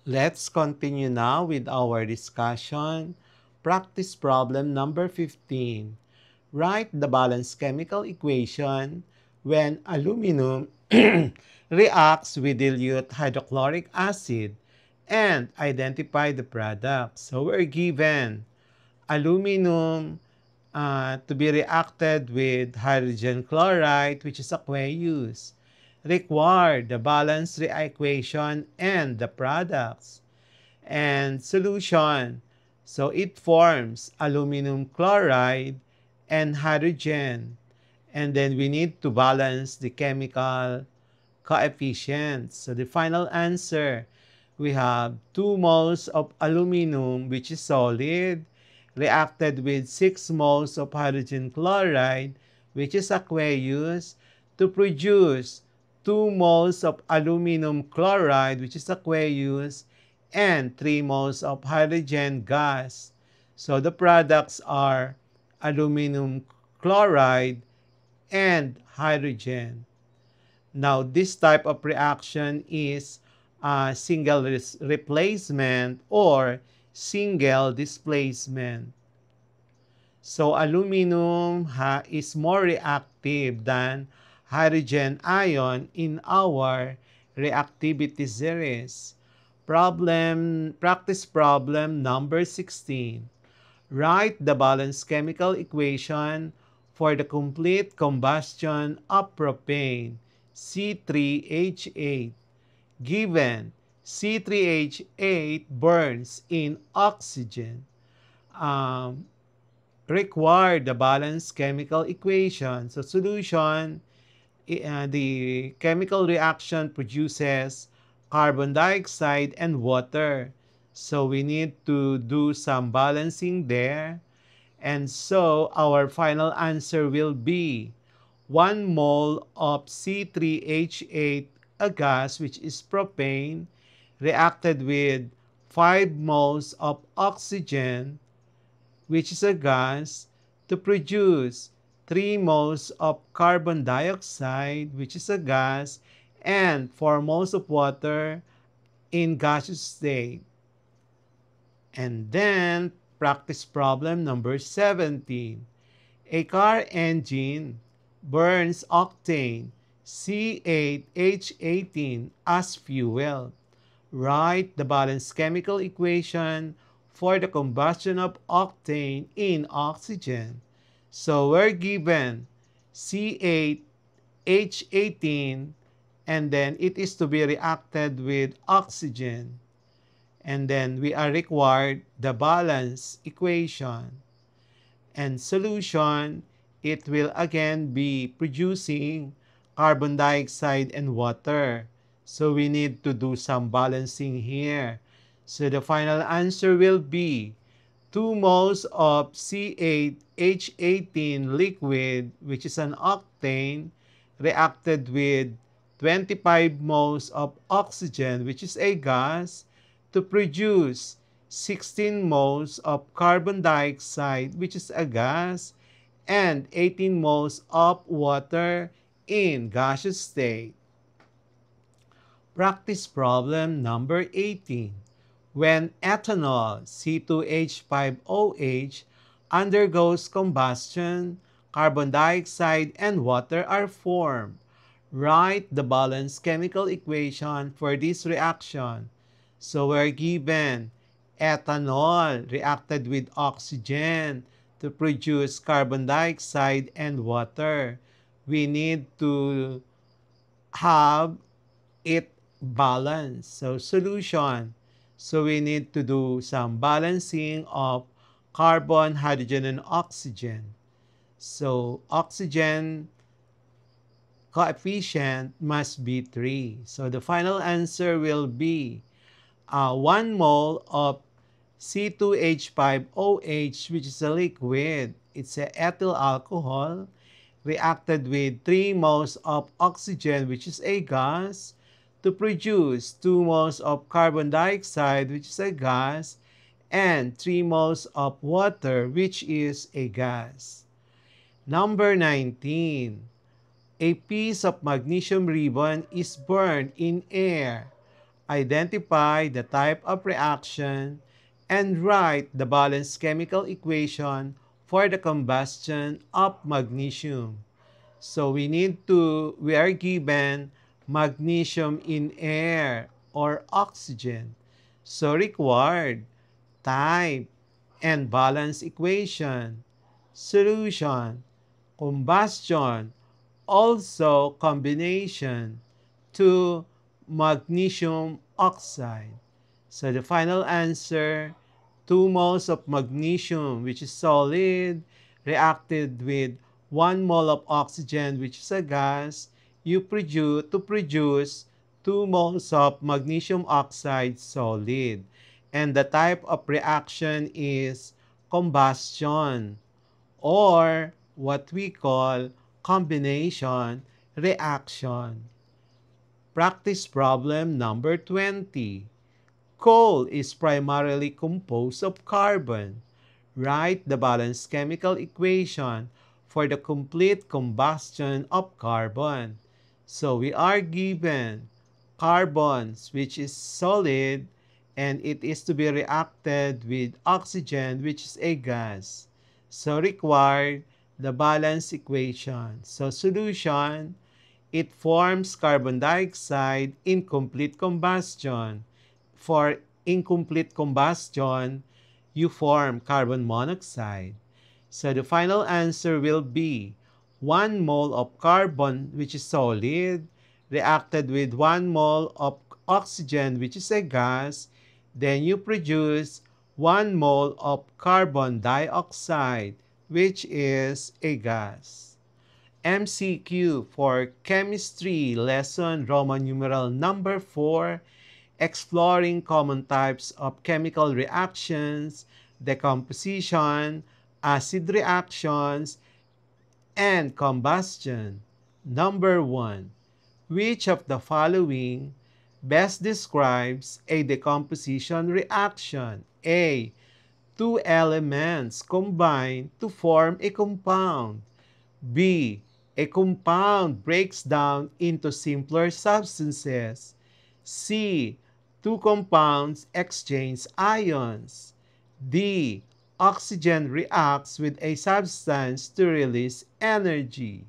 Let's continue now with our discussion. Practice problem number 15. Write the balanced chemical equation when aluminum reacts with dilute hydrochloric acid and identify the product. So we're given aluminum to be reacted with hydrogen chloride, which is aqueous. Require the balanced equation and the products and solution. So it forms aluminum chloride and hydrogen. And then we need to balance the chemical coefficients. So the final answer, we have 2 moles of aluminum, which is solid, reacted with 6 moles of hydrogen chloride, which is aqueous, to produce 2 moles of aluminum chloride, which is aqueous, and 3 moles of hydrogen gas. So the products are aluminum chloride and hydrogen. Now, this type of reaction is single replacement or single displacement. So, aluminum is more reactive than hydrogen ion in our reactivity series. Practice problem number 16. Write the balanced chemical equation for the complete combustion of propane, C3H8. Given C3H8 burns in oxygen, um, require the balanced chemical equation. So solution, the chemical reaction produces carbon dioxide and water. So we need to do some balancing there. And so our final answer will be 1 mole of C3H8, a gas which is propane, reacted with 5 moles of oxygen, which is a gas, to produce 3 moles of carbon dioxide, which is a gas, and 4 moles of water in gaseous state. And then, practice problem number 17. A car engine burns octane C8H18 as fuel. Write the balanced chemical equation for the combustion of octane in oxygen. So we're given C8H18 and then it is to be reacted with oxygen. And then we are required the balance equation. And solution, it will again be producing carbon dioxide and water. So we need to do some balancing here. So the final answer will be 2 moles of C8H18 liquid, which is an octane, reacted with 25 moles of oxygen, which is a gas, to produce 16 moles of carbon dioxide, which is a gas, and 18 moles of water in gaseous state. Practice problem number 18. When ethanol, C2H5OH, undergoes combustion, carbon dioxide and water are formed. Write the balanced chemical equation for this reaction. So we're given ethanol reacted with oxygen to produce carbon dioxide and water. We need to have it balanced. So solution. So we need to do some balancing of carbon, hydrogen, and oxygen. So oxygen coefficient must be 3. So the final answer will be 1 mole of C2H5OH, which is a liquid. It's a ethyl alcohol reacted with 3 moles of oxygen, which is a gas, to produce 2 moles of carbon dioxide, which is a gas, and 3 moles of water, which is a gas. Number 19. A piece of magnesium ribbon is burned in air. identify the type of reaction, and write the balanced chemical equation for the combustion of magnesium. So we are given magnesium in air or oxygen. So required type and balance equation, solution, combustion, also combination to magnesium oxide. So the final answer, 2 moles of magnesium, which is solid, reacted with 1 mole of oxygen, which is a gas, to produce 2 moles of magnesium oxide solid. And the type of reaction is combustion, or what we call combination reaction. Practice problem number 20. Coal is primarily composed of carbon. Write the balanced chemical equation for the complete combustion of carbon. So we are given carbons, which is solid, and it is to be reacted with oxygen, which is a gas. So required the balance equation. So solution, it forms carbon dioxide in complete combustion. For incomplete combustion, you form carbon monoxide. So the final answer will be 1 mole of carbon, which is solid, reacted with 1 mole of oxygen, which is a gas. Then you produce 1 mole of carbon dioxide, which is a gas. MCQ for Chemistry Lesson Roman numeral number 4, exploring common types of chemical reactions, decomposition, acid reactions, and combustion. Number 1. Which of the following best describes a decomposition reaction? A. Two elements combine to form a compound. B. A compound breaks down into simpler substances. C. Two compounds exchange ions. D. Oxygen reacts with a substance to release energy.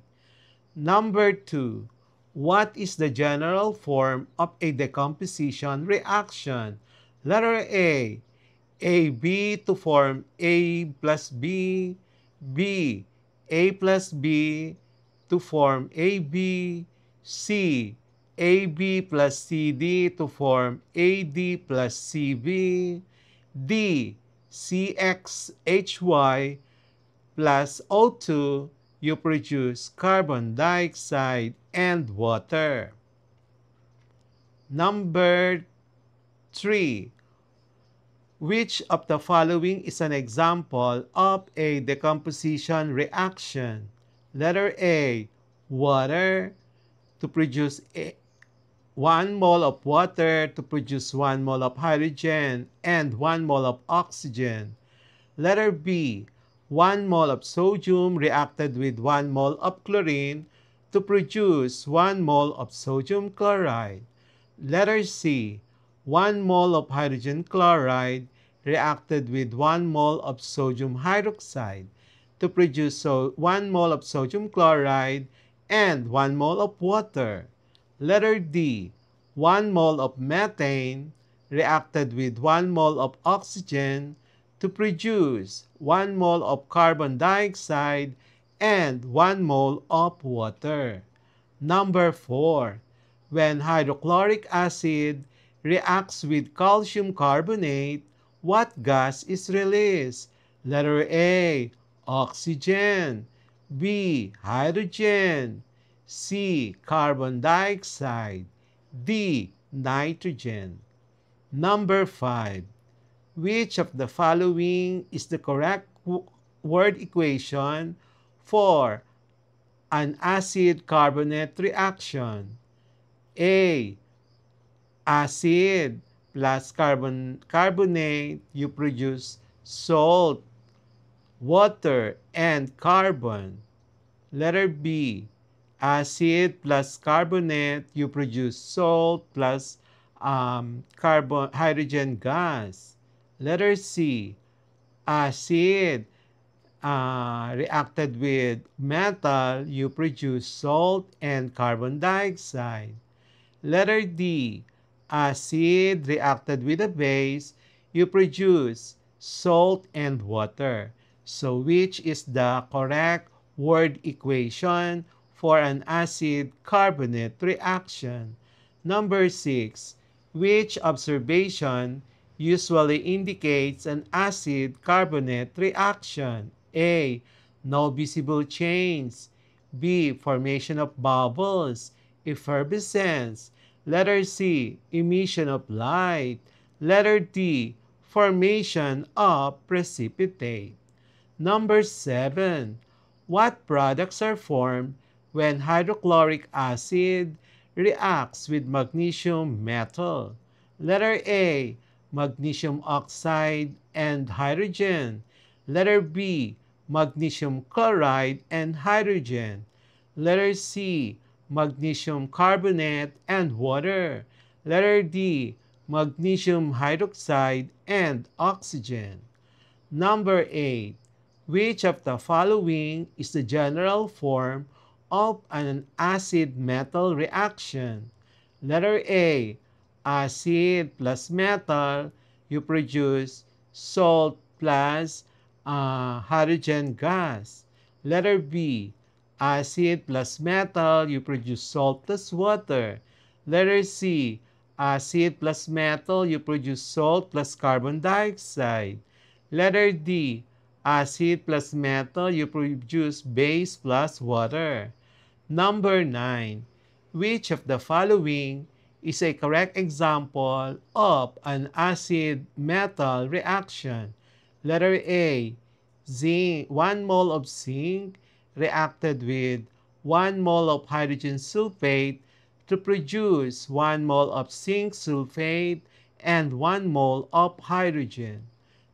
Number 2. What is the general form of a decomposition reaction? Letter A. AB to form A plus B. B. A plus B to form AB. C. AB plus CD to form AD plus CB. D. CXHY plus O2, you produce carbon dioxide and water. Number 3. Which of the following is an example of a decomposition reaction? Letter A. Water to produce 1 mole of water to produce 1 mole of hydrogen and 1 mole of oxygen. Letter B. 1 mole of sodium reacted with 1 mole of chlorine to produce 1 mole of sodium chloride. Letter C. 1 mole of hydrogen chloride reacted with 1 mole of sodium hydroxide to produce 1 mole of sodium chloride and 1 mole of water. Letter D. 1 mole of methane reacted with 1 mole of oxygen to produce 1 mole of carbon dioxide and 1 mole of water. Number 4. When hydrochloric acid reacts with calcium carbonate, what gas is released? Letter A. Oxygen. B. Hydrogen. C. Carbon dioxide. D. Nitrogen. Number 5. Which of the following is the correct word equation for an acid carbonate reaction? A. Acid plus carbonate, you produce salt, water, and carbon. Letter B. Acid plus carbonate, you produce salt plus hydrogen gas. Letter C, acid reacted with metal, you produce salt and carbon dioxide. Letter D, acid reacted with a base, you produce salt and water. So which is the correct word equation for an acid carbonate reaction? Number 6, which observation usually indicates an acid carbonate reaction? A, no visible change. B, formation of bubbles, effervescence. Letter C, emission of light. Letter D, formation of precipitate. Number 7, what products are formed when hydrochloric acid reacts with magnesium metal? Letter A, magnesium oxide and hydrogen. Letter B, magnesium chloride and hydrogen. Letter C, magnesium carbonate and water. Letter D, magnesium hydroxide and oxygen. Number 8, which of the following is the general form of an acid-metal reaction? Letter A, acid plus metal, you produce salt plus hydrogen gas. Letter B, acid plus metal, you produce salt plus water. Letter C, acid plus metal, you produce salt plus carbon dioxide. Letter D, acid plus metal, you produce base plus water. Number 9, which of the following is a correct example of an acid-metal reaction? Letter A, zinc, 1 mole of zinc reacted with 1 mole of hydrogen sulfate to produce 1 mole of zinc sulfate and 1 mole of hydrogen.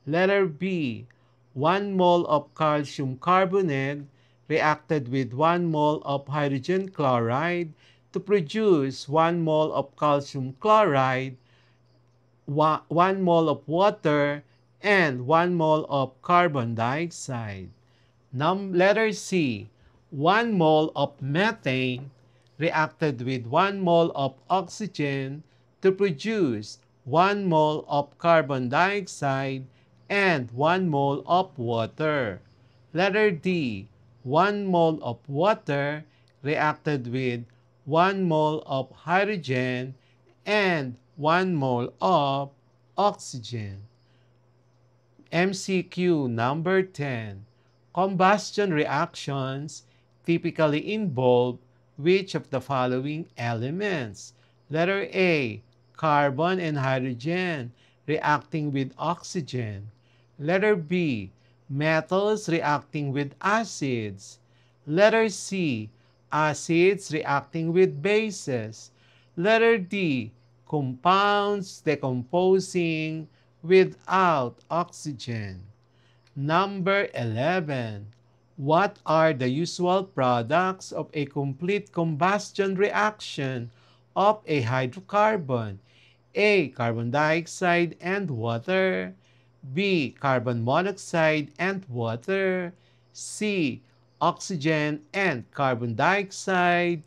Letter B, 1 mole of calcium carbonate reacted with 1 mole of hydrogen chloride to produce 1 mole of calcium chloride, 1 mole of water, and 1 mole of carbon dioxide. Letter C, 1 mole of methane reacted with 1 mole of oxygen to produce 1 mole of carbon dioxide and 1 mole of water. Letter D, 1 mole of water reacted with 1 mole of hydrogen and 1 mole of oxygen. MCQ number 10. Combustion reactions typically involve which of the following elements? Letter A, carbon and hydrogen reacting with oxygen. Letter B, metals reacting with acids. Letter C, acids reacting with bases. Letter D, compounds decomposing without oxygen. Number 11. What are the usual products of a complete combustion reaction of a hydrocarbon? A, carbon dioxide and water. B, carbon monoxide and water. C, oxygen and carbon dioxide.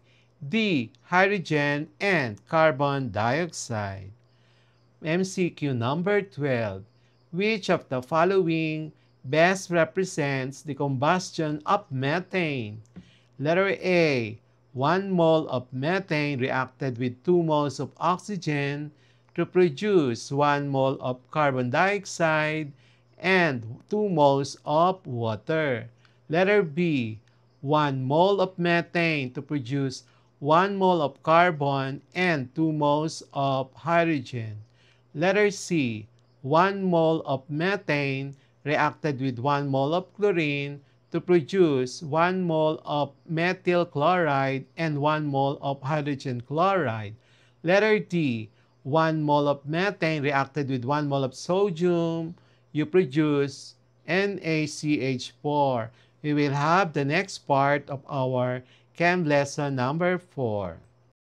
D, hydrogen and carbon dioxide. MCQ number 12. Which of the following best represents the combustion of methane? Letter A, 1 mole of methane reacted with 2 moles of oxygen to produce 1 mole of carbon dioxide and 2 moles of water. Letter B, 1 mole of methane to produce 1 mole of carbon and 2 moles of hydrogen. Letter C, 1 mole of methane reacted with 1 mole of chlorine to produce 1 mole of methyl chloride and 1 mole of hydrogen chloride. Letter D, 1 mole of methane reacted with 1 mole of sodium, you produce NaCH4. We will have the next part of our Chem lesson number 4.